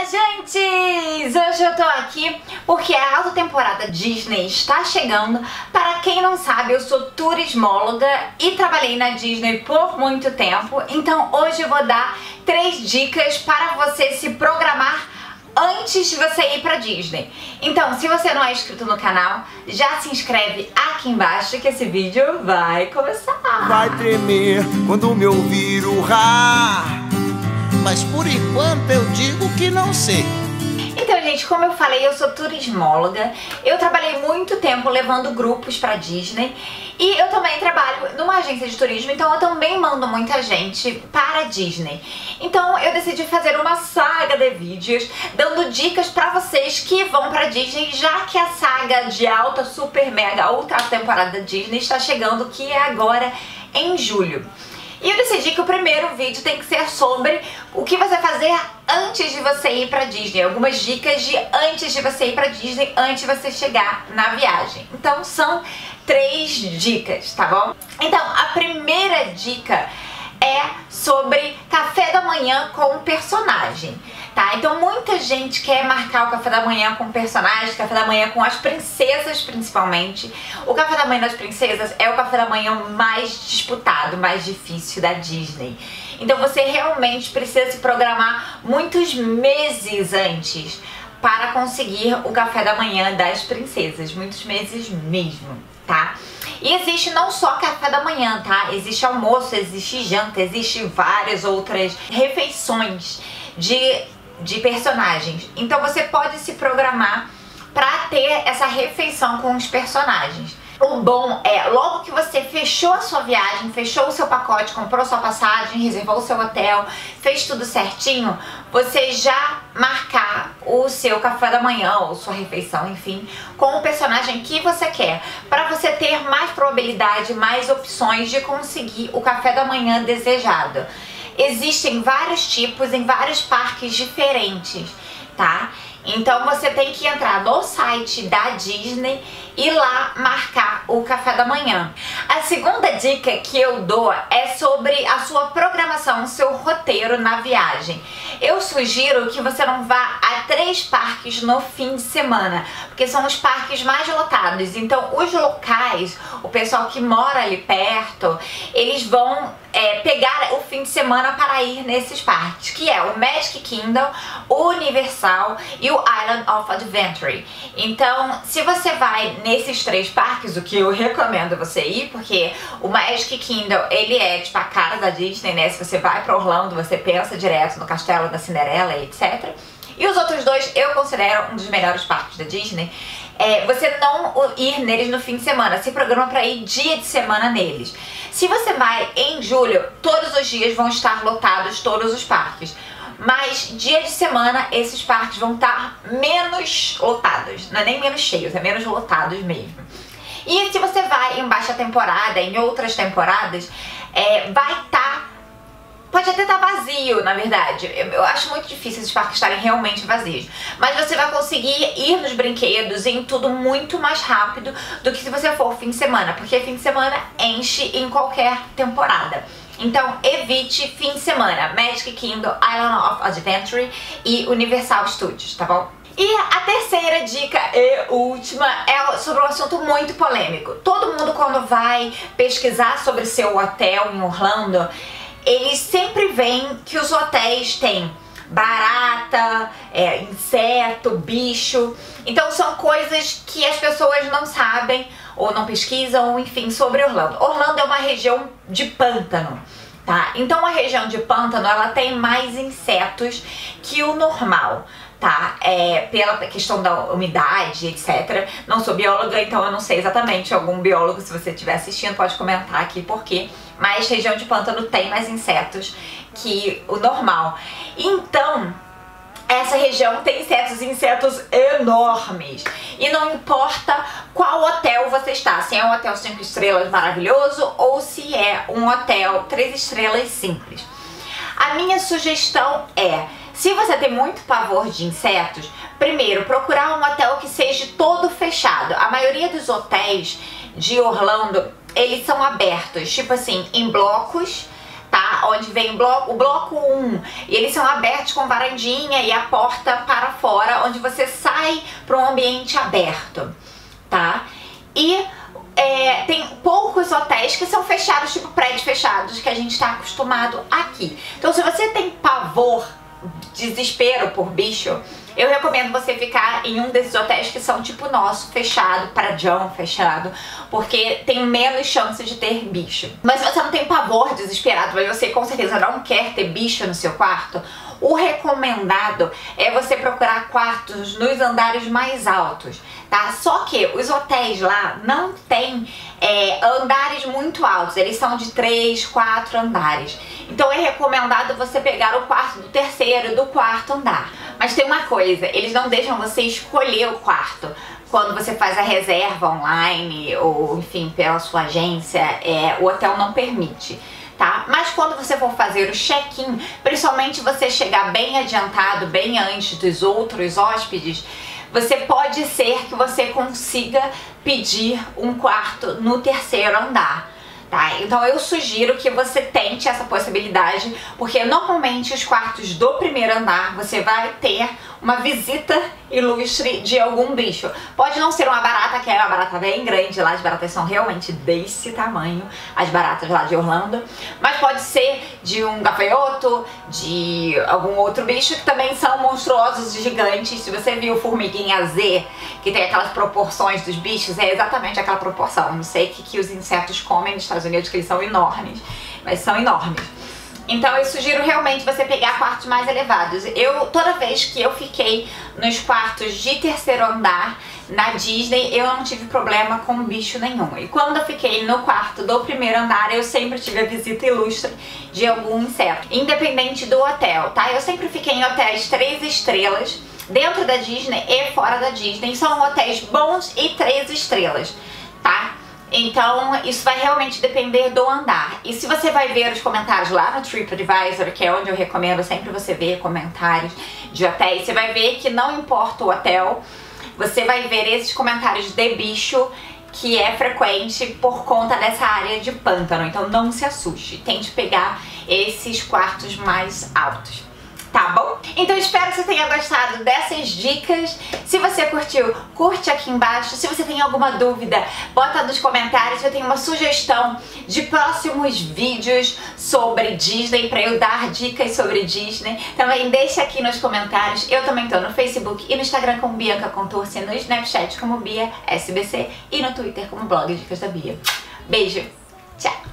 viajantes! Hoje eu tô aqui porque a alta temporada Disney está chegando. Para quem não sabe, eu sou turismóloga e trabalhei na Disney por muito tempo. Então hoje eu vou dar 3 dicas para você se programar antes de você ir pra Disney. Então, se você não é inscrito no canal, já se inscreve aqui embaixo que esse vídeo vai começar. Vai tremer quando me ouvir urrar, mas por enquanto eu digo que não sei. Então, gente, como eu falei, eu sou turismóloga. Eu trabalhei muito tempo levando grupos pra Disney. E eu também trabalho numa agência de turismo, então eu também mando muita gente para a Disney. Então eu decidi fazer uma saga de vídeos dando dicas pra vocês que vão pra Disney, já que a saga de alta, super, mega, ultra temporada Disney está chegando, que é agora em julho. E eu decidi que o primeiro vídeo tem que ser sobre o que você fazer antes de você ir pra Disney. Algumas dicas de antes de você ir pra Disney, antes de você chegar na viagem. Então são 3 dicas, tá bom? Então a primeira dica é sobre café da manhã com o personagem, tá? Então muita gente quer marcar o café da manhã com personagens, café da manhã com as princesas principalmente. O café da manhã das princesas é o café da manhã mais disputado, mais difícil da Disney. Então você realmente precisa se programar muitos meses antes para conseguir o café da manhã das princesas, muitos meses mesmo, tá? E existe não só café da manhã, tá? Existe almoço, existe janta, existe várias outras refeições de personagens. Então você pode se programar para ter essa refeição com os personagens. O bom é, logo que você fechou a sua viagem, fechou o seu pacote, comprou sua passagem, reservou o seu hotel, fez tudo certinho, você já marcar o seu café da manhã ou sua refeição, enfim, com o personagem que você quer, para você ter mais probabilidade, mais opções de conseguir o café da manhã desejado. Existem vários tipos em vários parques diferentes, tá? Então você tem que entrar no site da Disney e lá marcar o café da manhã. A segunda dica que eu dou é sobre a sua programação, o seu roteiro na viagem. Eu sugiro que você não vá a 3 parques no fim de semana, porque são os parques mais lotados. Então os locais, o pessoal que mora ali perto, eles vão pegar o fim de semana para ir nesses parques, que é o Magic Kingdom, o Universal e o Island of Adventure. Então, se você vai nesses 3 parques, o que eu recomendo você ir, porque o Magic Kingdom, ele é tipo a cara da Disney, né? Se você vai para Orlando, você pensa direto no Castelo da Cinderela, etc. E os outros 2 eu considero um dos melhores parques da Disney. Você não ir neles no fim de semana, se programa para ir dia de semana neles. Se você vai em julho, todos os dias vão estar lotados, todos os parques. Mas dia de semana esses parques vão estar menos lotados, não é nem menos cheios, é menos lotados mesmo. E se você vai em baixa temporada, em outras temporadas, vai estar... Pode até estar vazio, na verdade. Eu acho muito difícil esses parques estarem realmente vazios. Mas você vai conseguir ir nos brinquedos e em tudo muito mais rápido do que se você for fim de semana. Porque fim de semana enche em qualquer temporada. Então evite fim de semana. Magic Kingdom, Island of Adventure e Universal Studios, tá bom? E a terceira dica e última é sobre um assunto muito polêmico. Todo mundo, quando vai pesquisar sobre seu hotel em Orlando, eles sempre veem que os hotéis têm barata, inseto, bicho. Então são coisas que as pessoas não sabem ou não pesquisam, ou enfim, sobre Orlando. Orlando é uma região de pântano, tá? Então a região de pântano, ela tem mais insetos que o normal, tá? Pela questão da umidade, etc. Não sou bióloga, então eu não sei exatamente. Algum biólogo, se você estiver assistindo, pode comentar aqui por quê. Mas região de pântano tem mais insetos que o normal. Então, essa região tem insetos enormes. E não importa qual hotel você está, se é um hotel 5 estrelas maravilhoso ou se é um hotel 3 estrelas simples. A minha sugestão é, se você tem muito pavor de insetos, primeiro, procurar um hotel que seja todo fechado. A maioria dos hotéis de Orlando, eles são abertos, tipo assim, em blocos, tá? Onde vem o bloco 1, e eles são abertos com varandinha e a porta para fora, onde você sai para um ambiente aberto, tá? E tem poucos hotéis que são fechados, tipo prédios fechados, que a gente tá acostumado aqui. Então se você tem pavor, desespero por bicho, eu recomendo você ficar em um desses hotéis que são tipo nosso, fechado, padrão fechado, porque tem menos chance de ter bicho. Mas se você não tem pavor, desesperado, mas você com certeza não quer ter bicho no seu quarto, o recomendado é você procurar quartos nos andares mais altos, tá? Só que os hotéis lá não tem andares muito altos, eles são de 3, 4 andares. Então é recomendado você pegar o quarto do terceiro e do quarto andar. Mas tem uma coisa, eles não deixam você escolher o quarto. Quando você faz a reserva online ou, enfim, pela sua agência, o hotel não permite. Tá? Mas quando você for fazer o check-in, principalmente você chegar bem adiantado, bem antes dos outros hóspedes, pode ser que você consiga pedir um quarto no terceiro andar. Tá? Então eu sugiro que você tente essa possibilidade, porque normalmente os quartos do primeiro andar você vai ter uma visita ilustre de algum bicho. Pode não ser uma barata, que é uma barata bem grande lá, as baratas são realmente desse tamanho, as baratas lá de Orlando, mas pode ser de um gafanhoto, de algum outro bicho que também são monstruosos e gigantes. Se você viu Formiguinha Z, que tem aquelas proporções dos bichos, é exatamente aquela proporção. Não sei o que os insetos comem nos Estados Unidos, que eles são enormes, mas são enormes. Então eu sugiro realmente você pegar quartos mais elevados. Toda vez que eu fiquei nos quartos de terceiro andar na Disney, eu não tive problema com bicho nenhum. E quando eu fiquei no quarto do primeiro andar, eu sempre tive a visita ilustre de algum inseto, independente do hotel, tá? Eu sempre fiquei em hotéis 3 estrelas, dentro da Disney e fora da Disney. São hotéis bons e 3 estrelas, tá? Então isso vai realmente depender do andar. E se você vai ver os comentários lá no TripAdvisor, que é onde eu recomendo sempre você ver comentários de hotéis, você vai ver que não importa o hotel, você vai ver esses comentários de bicho, que é frequente por conta dessa área de pântano. Então não se assuste, tente pegar esses quartos mais altos. Tá bom? Então espero que você tenha gostado dessas dicas. Se você curtiu, curte aqui embaixo. Se você tem alguma dúvida, bota nos comentários. Eu tenho uma sugestão de próximos vídeos sobre Disney, pra eu dar dicas sobre Disney. Também deixa aqui nos comentários. Eu também tô no Facebook e no Instagram como Bianca Contursi, no Snapchat como Bia SBC e no Twitter como Blog Dicas da Bia. Beijo, tchau!